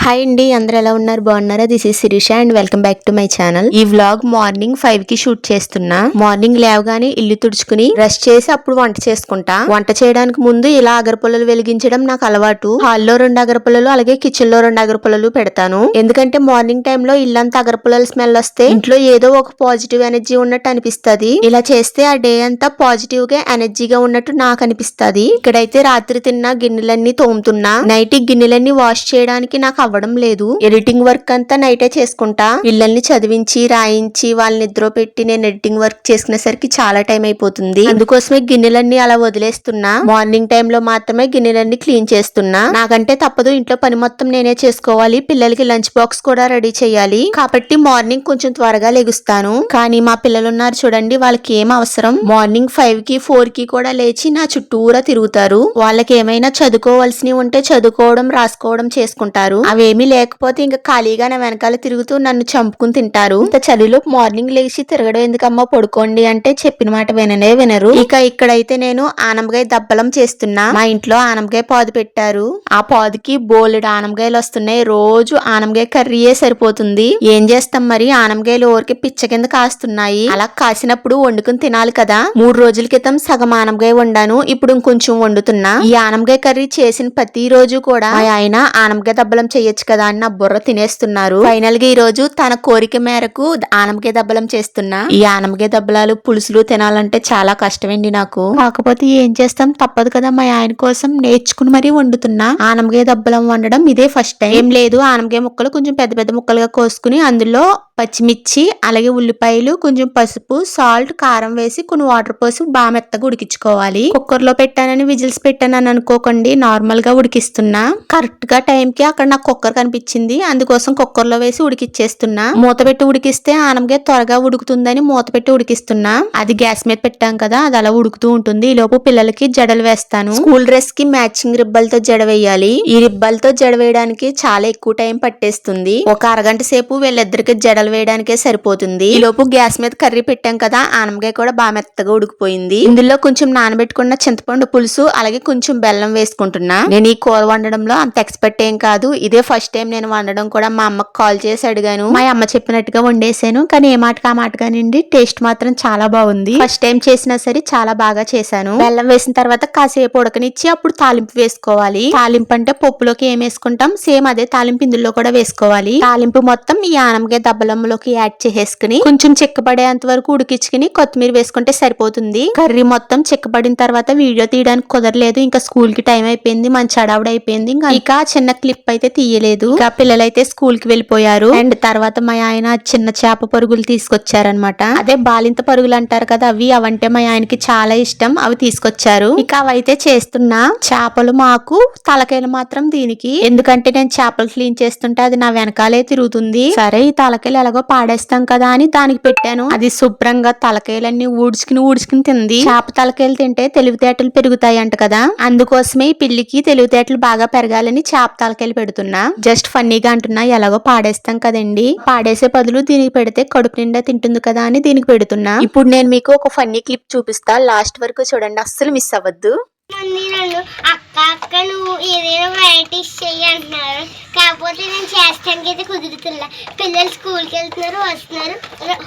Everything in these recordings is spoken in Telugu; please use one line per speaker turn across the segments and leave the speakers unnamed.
హాయ్ అండి, అందరూ ఎలా ఉన్నారు? బాగున్నారా? This is Shirisha and welcome back to my channel. ఈ వ్లాగ్ మార్నింగ్ 5 కి షూట్ చేస్తున్నా. మార్నింగ్ లేవగానే ఇల్లు తుడుచుకుని బ్రష్ చేసి అప్పుడు వంట చేసుకుంటా. వంట చేయడానికి ముందు ఇలా అగరపుల్లలు వెలిగించడం నాకు అలవాటు. హాల్లో 2 అగరపుల్లలు అలాగే కిచెన్ లో 2 అగరపుల్లలు పెడతాను. ఎందుకంటే మార్నింగ్ టైం లో ఇల్లంతా అగరపుల్లల స్మెల్ వస్తే ఇంట్లో ఏదో ఒక పాజిటివ్ ఎనర్జీ ఉన్నట్టు అనిపిస్తది. ఇలా చేస్తే ఆ డే అంతా పాజిటివ్ గా ఎనర్జీగా ఉన్నట్టు నాకు అనిపిస్తది. ఇక్కడైతే రాత్రి తిన్న గిన్నెలన్నీ తోముతున్నా. నైట్ గిన్నెలన్నీ వాష్ చేయడానికి నాకు అవ్వడం లేదు. ఎడిటింగ్ వర్క్ అంతా నైటే చేసుకుంటా. పిల్లల్ని చదివించి రాయించి వాళ్ళని నిద్ర పెట్టి నేను ఎడిటింగ్ వర్క్ చేసుకునేసరికి చాలా టైం అయిపోతుంది. అందుకోసమే గిన్నెలన్నీ అలా వదిలేస్తున్నా. మార్నింగ్ టైం లో మాత్రమే గిన్నెలన్నీ క్లీన్ చేస్తున్నా. నాకంటే తప్పదు, ఇంట్లో పని మొత్తం నేనే చేసుకోవాలి. పిల్లలకి లంచ్ బాక్స్ కూడా రెడీ చేయాలి కాబట్టి మార్నింగ్ కొంచెం త్వరగా లెగుస్తాను. కానీ మా పిల్లలు ఉన్నారు చూడండి, వాళ్ళకి ఏం అవసరం, మార్నింగ్ 5 కి 4 కి కూడా లేచి నా చుట్టూరా తిరుగుతారు. వాళ్ళకి ఏమైనా చదువుకోవాల్సినవి ఉంటే చదువుకోవడం రాసుకోవడం చేసుకుంటారు. అవేమీ లేకపోతే ఇంకా ఖాళీగా నా వెనకాల తిరుగుతూ నన్ను చంపుకుని తింటారు. ఇంత చలిలో మార్నింగ్ లేచి తిరగడం ఎందుకమ్మా, పడుకోండి అంటే చెప్పిన మాట వినరు. ఇక ఇక్కడైతే నేను ఆనపకాయ దబ్బలం చేస్తున్నా. మా ఇంట్లో ఆనపకాయ పాదు పెట్టారు. ఆ పాదుకి బోలెడు ఆనపకాయలు వస్తున్నాయి. రోజు ఆనపకాయ కర్రీయే సరిపోతుంది. ఏం చేస్తాం మరి, ఆనపకాయలు ఊరికి పిచ్చ కింద కాస్తున్నాయి. అలా కాసినప్పుడు వండుకుని తినాలి కదా. 3 రోజుల క్రితం సగం ఆనపకాయ వండాను, ఇప్పుడు ఇంకొంచెం వండుతున్నా. ఈ ఆనపకాయ కర్రీ చేసిన ప్రతి రోజు కూడా మా ఆయన ఆనపకాయ దబ్బలం చేయొచ్చు కదా అని నా బుర్ర తినేస్తున్నారు. ఫైనల్ గా ఈ రోజు తన కోరిక మేరకు ఆనపకాయ దబ్బలం చేస్తున్నా. ఈ ఆనపకాయ దబ్బలాలు పులుసులు తినాలంటే చాలా కష్టమండి నాకు. కాకపోతే ఏం చేస్తాం, తప్పదు కదా. మా ఆయన కోసం నేర్చుకుని మరీ వండుతున్నా. ఆనపకాయ దబ్బలం వండడం ఇదే ఫస్ట్ టైం. ఏం లేదు, ఆనపకాయ ముక్కలు కొంచెం పెద్ద పెద్ద ముక్కలుగా కోసుకుని అందులో పచ్చిమిర్చి అలాగే ఉల్లిపాయలు కొంచెం పసుపు సాల్ట్ కారం వేసి కొన్ని వాటర్ పోసి బాగా మెత్తగా ఉడికించుకోవాలి. కుక్కర్ లో పెట్టానని విజిల్స్ పెట్టానని అనుకోకండి, నార్మల్ గా ఉడికిస్తున్నా. కరెక్ట్ గా టైం కి అక్కడ నాకు కుక్కర్ కనిపించింది, అందుకోసం కుక్కర్ లో వేసి ఉడికిచ్చేస్తున్నా. మూత పెట్టి ఉడికిస్తే ఆనపకాయ త్వరగా ఉడుకుతుందని మూత పెట్టి ఉడికిస్తున్నా. అది గ్యాస్ మీద పెట్టాం కదా, అది అలా ఉడుకుతూ ఉంటుంది. ఈ లోపు పిల్లలకి జడలు వేస్తాను. స్కూల్ డ్రెస్ కి మ్యాచింగ్ రిబ్బలతో జడ వేయాలి. ఈ రిబ్బలతో జడ వేయడానికి చాలా ఎక్కువ టైం పట్టేస్తుంది. ఒక అరగంట సేపు వీళ్ళిద్దరికి జడలు వేయడానికే సరిపోతుంది. ఈ లోపు గ్యాస్ మీద కర్రీ పెట్టాం కదా, ఆనపకాయ కూడా బాగా మెత్తగా ఉడికిపోయింది. ఇందులో కొంచెం నానబెట్టుకున్న చింతపండు పులుసు అలాగే కొంచెం బెల్లం వేసుకుంటున్నా. నేను ఈ కూర వండడంలో అంత ఎక్స్పర్ట్ ఏం కాదు. ఇదే ఫస్ట్ టైం నేను వండడం కూడా. మా అమ్మకి కాల్ చేసి అడిగాను, మా అమ్మ చెప్పినట్టుగా వండేసాను. కానీ ఏ మాటగా ఆ మాటగానండి, టేస్ట్ మాత్రం చాలా బాగుంది. ఫస్ట్ టైం చేసినా సరే చాలా బాగా చేశాను. బెల్లం వేసిన తర్వాత కాసేపు ఉడకనిచ్చి అప్పుడు తాలింపు వేసుకోవాలి. తాలింపు అంటే పప్పులోకి ఏం వేసుకుంటాం సేమ్ అదే తాలింపు ఇందులో కూడా వేసుకోవాలి. తాలింపు మొత్తం ఈ ఆనపకాయ దబ్బలంలోకి యాడ్ చేసేసుకుని కొంచెం చిక్కబడేంత వరకు ఉడికించుకుని కొత్తిమీర వేసుకుంటే సరిపోతుంది. కర్రీ మొత్తం చిక్కబడిన తర్వాత వీడియో తీయడానికి కుదరలేదు. ఇంకా స్కూల్ కి టైం అయిపోయింది, మంచి హడావుడి అయిపోయింది. ఇంకా చిన్న క్లిప్ అయితే తీయలేదు. ఇంకా పిల్లలైతే స్కూల్ కి వెళ్ళిపోయారు. అండ్ తర్వాత మా ఆయన చిన్న చేప పరుగులు తీసుకొచ్చారనమాట. అదే బాలింత పరుగులు అంటారు కదా, అవంటే మా ఆయనకి చాలా ఇష్టం. అవి తీసుకొచ్చారు. ఇక అవైతే చేస్తున్నా. చేపలు మాకు, తలకాయలు మాత్రం దీనికి. ఎందుకంటే నేను చేపలు క్లీన్ చేస్తుంటే అది నా వెనకాలే తిరుగుతుంది. సరే ఈ తలకాయలు ఎలాగో పాడేస్తాం కదా అని దానికి పెట్టాను. అది శుభ్రంగా తలకాయలన్నీ ఊడ్చుకుని తింది. చేప తలకాయలు తింటే తెలివితేటలు పెరుగుతాయి అంట కదా, అందుకోసమే ఈ పిల్లికి తెలివితేటలు బాగా పెరగాలని చేప తలకాయలు పెడుతున్నా. జస్ట్ ఫన్నీగా అంటున్నా, ఎలాగో పాడేస్తాం కదండి, పాడేసే బదులు దీనికి పెడితే కడుపు నిండా తింటుంది కదా అని దీనికి పెడుతున్నా. ఇప్పుడు నేను మీకు ఒక ఫన్నీ క్లిప్ చూపిస్తా, లాస్ట్ వరకు చూడండి, అస్సలు మిస్ అవ్వద్దు.
నన్ను అక్క నువ్వు ఏదైనా వెరైటీస్ చెయ్యి అంటున్నారు, కాకపోతే నేను చేస్తానికి అయితే కుదురుతున్నా. పిల్లలు స్కూల్కి వెళ్తున్నారు, వస్తున్నారు,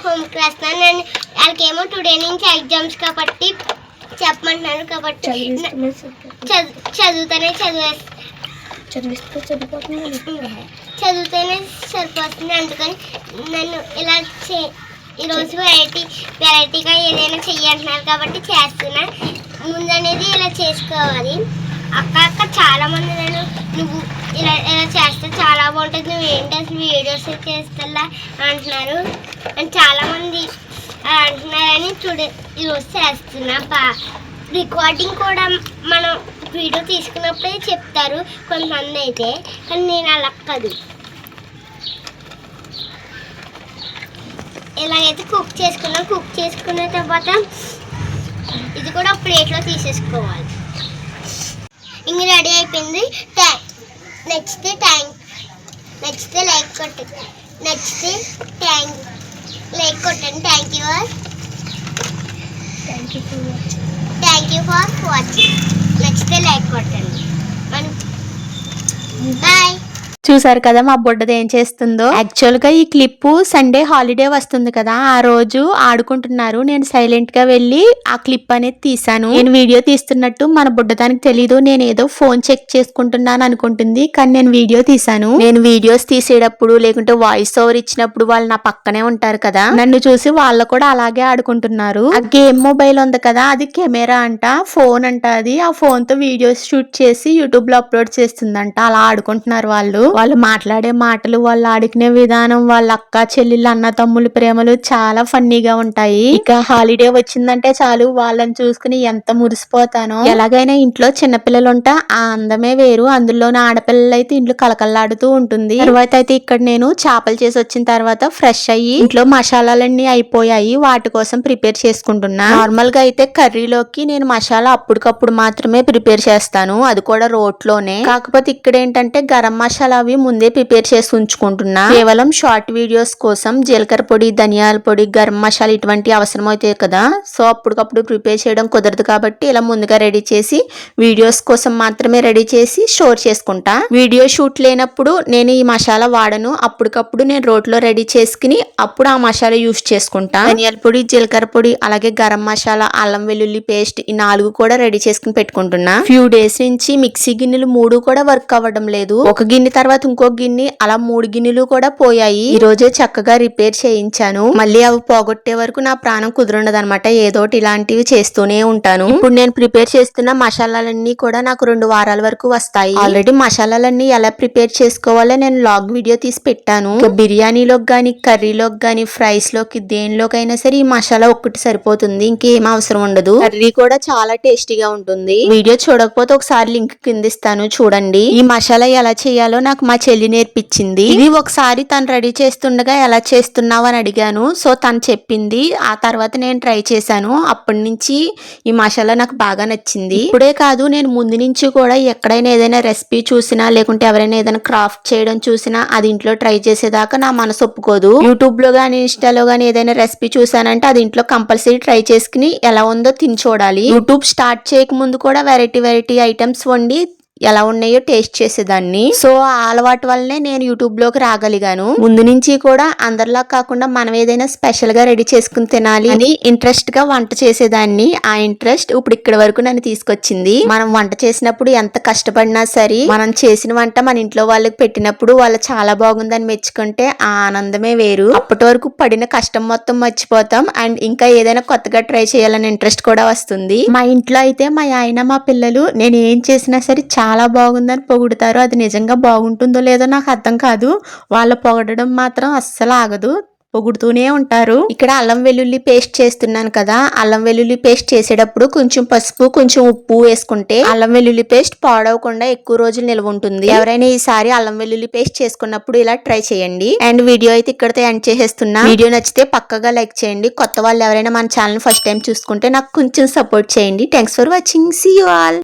హోంవర్క్ రాస్తున్నారు. నేను వాళ్ళకేమో టుడే నుంచి ఎగ్జామ్స్ కాబట్టి చెప్పమంటున్నాను. కాబట్టి చదువుతూనే సరిపోతుంది. అందుకని నన్ను ఇలా ఈరోజు వెరైటీగా ఏదైనా చెయ్యి అంటున్నారు కాబట్టి చేస్తున్నా. ముందనేది ఇలా చేసుకోవాలి. అక్క చాలా మంది నువ్వు ఇలా చేస్తే చాలా బాగుంటుంది, నువ్వు ఏంటి అసలు వీడియోస్ చేస్తా అంటున్నారు అని చాలా మంది అంటున్నారని ఈరోజు చేస్తున్నా. రికార్డింగ్ కూడా మనం వీడియో తీసుకున్నప్పుడే చెప్తారు కొంతమంది అయితే, కానీ నేను అలా కాదు. ఇలాగైతే కుక్ చేసుకున్న తర్వాత ఇది కూడా ప్లేట్లో తీసేసుకోవాలి. ఇంక రెడీ అయిపోయింది. నచ్చితే లైక్ కొట్టండి. Thank you for watching. నచ్చితే లైక్ కొట్టండి. బాయ్.
చూసారు కదా మా బుడ్డది ఏం చేస్తుందో. యాక్చువల్ గా ఈ క్లిప్ సండే హాలిడే వస్తుంది కదా, ఆ రోజు ఆడుకుంటున్నారు. నేను సైలెంట్ గా వెళ్లి ఆ క్లిప్ అనేది తీసాను. నేను వీడియో తీస్తున్నట్టు మన బుడ్డదానికి తెలీదు. నేను ఏదో ఫోన్ చెక్ చేసుకుంటున్నాను అనుకుంటుంది, కానీ నేను వీడియో తీసాను. నేను వీడియోస్ తీసేటప్పుడు లేకుంటే వాయిస్ ఓవర్ ఇచ్చినప్పుడు వాళ్ళు నా పక్కనే ఉంటారు కదా, నన్ను చూసి వాళ్ళు కూడా అలాగే ఆడుకుంటున్నారు. ఆ గేమ్ మొబైల్ ఉంది కదా, అది కెమెరా అంట, ఫోన్ అంట. అది ఆ ఫోన్ తో వీడియోస్ షూట్ చేసి యూట్యూబ్ లో అప్లోడ్ చేస్తుందంట. అలా ఆడుకుంటున్నారు వాళ్ళు మాట్లాడే మాటలు, వాళ్ళు ఆడుకునే విధానం, వాళ్ళ అక్క చెల్లెళ్ళు అన్న తమ్ముళ్ళ ప్రేమలు చాలా ఫన్నీగా ఉంటాయి. ఇక హాలిడే వచ్చిందంటే చాలు వాళ్ళని చూసుకుని ఎంత మురిసిపోతానో. ఎలాగైనా ఇంట్లో చిన్నపిల్లలు ఉంటా ఆ అందమే వేరు. అందులోని ఆడపిల్లలు అయితే ఇంట్లో కలకల్లాడుతూ ఉంటుంది. తర్వాత అయితే ఇక్కడ నేను చేపలు చేసి వచ్చిన తర్వాత ఫ్రెష్ అయ్యి ఇంట్లో మసాలాలన్నీ అయిపోయాయి, వాటి కోసం ప్రిపేర్ చేసుకుంటున్నా. నార్మల్ గా అయితే కర్రీలోకి నేను మసాలా అప్పటికప్పుడు మాత్రమే ప్రిపేర్ చేస్తాను, అది కూడా రోట్లోనే. కాకపోతే ఇక్కడ ఏంటంటే గరం మసాలా అవి ముందే ప్రిపేర్ చేసి ఉంచుకుంటున్నా. కేవలం షార్ట్ వీడియోస్ కోసం జీలకర్ర పొడి, ధనియాల పొడి, గరం మసాలా ఇటువంటి అవసరం అవుతాయి కదా, సో అప్పటికప్పుడు ప్రిపేర్ చేయడం కుదరదు కాబట్టి ఇలా ముందుగా రెడీ చేసి వీడియోస్ కోసం మాత్రమే రెడీ చేసి స్టోర్ చేసుకుంటా. వీడియో షూట్ లేనప్పుడు నేను ఈ మసాలా వాడను, అప్పటికప్పుడు నేను రోట్లో రెడీ చేసుకుని అప్పుడు ఆ మసాలా యూస్ చేసుకుంటా. ధనియాల పొడి, జీలకర్ర పొడి, అలాగే గరం మసాలా, అల్లం వెల్లుల్లి పేస్ట్, ఈ 4 కూడా రెడీ చేసుకుని పెట్టుకుంటున్నా. ఫ్యూ డేస్ నుంచి మిక్సీ గిన్నెలు 3 కూడా వర్క్ అవ్వడం లేదు. ఒక గిన్నె తర్వాత ఇంకో గిన్నె, అలా 3 గిన్నెలు కూడా పోయాయి. ఈ రోజే చక్కగా రిపేర్ చేయించాను. మళ్ళీ అవి పోగొట్టే వరకు నా ప్రాణం కుదురుండదు అనమాట. ఏదోటి ఇలాంటివి చేస్తూనే ఉంటాను. ఇప్పుడు నేను ప్రిపేర్ చేస్తున్న మసాలాలన్నీ కూడా నాకు 2 వారాల వరకు వస్తాయి. ఆల్రెడీ మసాలాలన్నీ ఎలా ప్రిపేర్ చేసుకోవాలో నేను లాగ్ వీడియో తీసి పెట్టాను. బిర్యానీలోకి గానీ, కర్రీలోకి గానీ, ఫ్రైస్ లోకి, దేనిలోకైనా సరే ఈ మసాలా ఒక్కటి సరిపోతుంది, ఇంకేం అవసరం ఉండదు. కర్రీ కూడా చాలా టేస్టీగా ఉంటుంది. వీడియో చూడకపోతే ఒకసారి లింక్ కింద ఇస్తాను, చూడండి. ఈ మసాలా ఎలా చేయాలో నాకు మా చెల్లి నేర్పించింది. ఇది ఒకసారి తను రెడీ చేస్తుండగా ఎలా చేస్తున్నావు అని అడిగాను, సో తను చెప్పింది. ఆ తర్వాత నేను ట్రై చేశాను. అప్పటి నుంచి ఈ మసాలా నాకు బాగా నచ్చింది. ఇప్పుడే కాదు, నేను ముందు నుంచి కూడా ఎక్కడైనా ఏదైనా రెసిపీ చూసినా, లేకుంటే ఎవరైనా ఏదైనా క్రాఫ్ట్ చేయడం చూసినా అది ఇంట్లో ట్రై చేసేదాకా నా మనసు ఒప్పుకోదు. యూట్యూబ్ లో గానీ, ఇన్స్టాలో గానీ ఏదైనా రెసిపీ చూసానంటే అది ఇంట్లో కంపల్సరీ ట్రై చేసుకుని ఎలా ఉందో తిని చూడాలి. యూట్యూబ్ స్టార్ట్ చేయక ముందు కూడా వెరైటీ ఐటమ్స్ వండి ఎలా ఉన్నాయో టేస్ట్ చేసేదాన్ని. సో ఆ అలవాటు వల్లనే నేను యూట్యూబ్ లోకి రాగలిగాను. ముందు నుంచి కూడా అందరిలా కాకుండా మనం ఏదైనా స్పెషల్ గా రెడీ చేసుకుని తినాలి అని ఇంట్రెస్ట్ గా వంట చేసేదాన్ని. ఆ ఇంట్రెస్ట్ ఇప్పుడు ఇక్కడ వరకు నన్ను తీసుకొచ్చింది. మనం వంట చేసినప్పుడు ఎంత కష్టపడినా సరే, మనం చేసిన వంట మన ఇంట్లో వాళ్ళకి పెట్టినప్పుడు వాళ్ళు చాలా బాగుందని మెచ్చుకుంటే ఆ ఆనందమే వేరు. అప్పటి వరకు పడిన కష్టం మొత్తం మర్చిపోతాం, అండ్ ఇంకా ఏదైనా కొత్తగా ట్రై చేయాలని ఇంట్రెస్ట్ కూడా వస్తుంది. మా ఇంట్లో అయితే మా ఆయన, మా పిల్లలు నేను ఏం చేసినా సరే చాలా బాగుందని పొగుడుతారు. అది నిజంగా బాగుంటుందో లేదో నాకు అర్థం కాదు, వాళ్ళ పొగడడం మాత్రం అస్సలు ఆగదు, పొగుడుతూనే ఉంటారు. ఇక్కడ అల్లం వెల్లుల్లి పేస్ట్ చేస్తున్నాను కదా, అల్లం వెల్లుల్లి పేస్ట్ చేసేటప్పుడు కొంచెం పసుపు, కొంచెం ఉప్పు వేసుకుంటే అల్లం వెల్లుల్లి పేస్ట్ పాడవకుండా ఎక్కువ రోజులు నిల్వ ఉంటుంది. ఎవరైనా ఈసారి అల్లం వెల్లుల్లి పేస్ట్ చేసుకున్నప్పుడు ఇలా ట్రై చేయండి. అండ్ వీడియో అయితే ఇక్కడతో ఎండ్ చేసేస్తున్నా. వీడియో నచ్చితే పక్కగా లైక్ చేయండి. కొత్త వాళ్ళు ఎవరైనా మన ఛానల్ ఫస్ట్ టైం చూసుకుంటే నాకు కొంచెం సపోర్ట్ చేయండి. Thanks for watching. See you all.